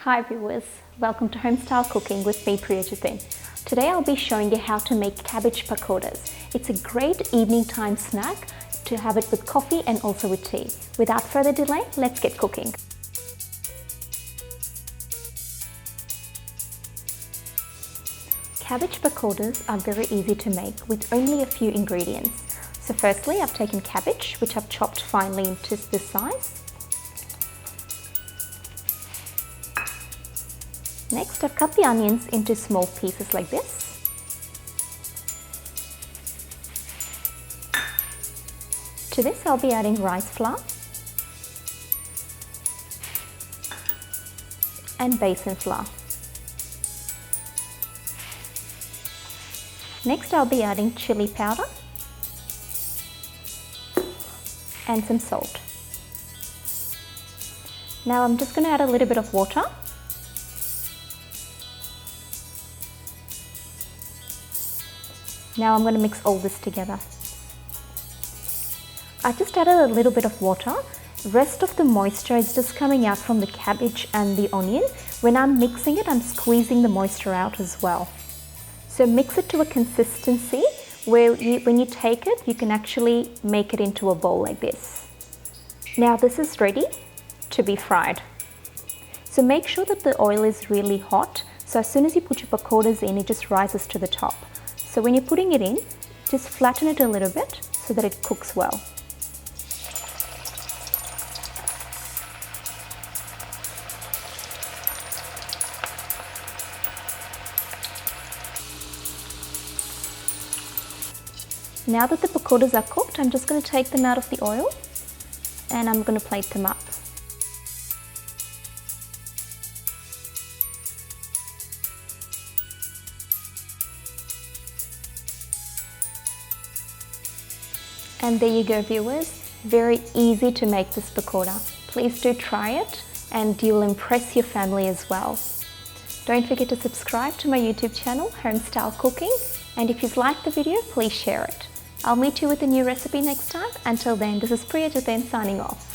Hi viewers, welcome to Homestyle Cooking with me Priya Jithin. Today I'll be showing you how to make cabbage pakodas. It's a great evening time snack to have it with coffee and also with tea. Without further delay, let's get cooking. Cabbage pakodas are very easy to make with only a few ingredients. So firstly, I've taken cabbage, which I've chopped finely into this size. Next, I've cut the onions into small pieces like this. To this, I'll be adding rice flour and besan flour. Next, I'll be adding chili powder and some salt. Now I'm just going to add a little bit of water. Now I'm going to mix all this together. I just added a little bit of water. Rest of the moisture is just coming out from the cabbage and the onion. When I'm mixing it, I'm squeezing the moisture out as well. So mix it to a consistency where when you take it, you can actually make it into a bowl like this. Now this is ready to be fried. So make sure that the oil is really hot. So as soon as you put your pakodas in, it just rises to the top. So when you're putting it in, just flatten it a little bit so that it cooks well. Now that the pakodas are cooked, I'm just going to take them out of the oil and I'm going to plate them up. And there you go viewers, very easy to make this pakoda. Please do try it and you'll impress your family as well. Don't forget to subscribe to my YouTube channel, Homestyle Cooking, and if you've liked the video, please share it. I'll meet you with a new recipe next time. Until then, this is Priya Jithin signing off.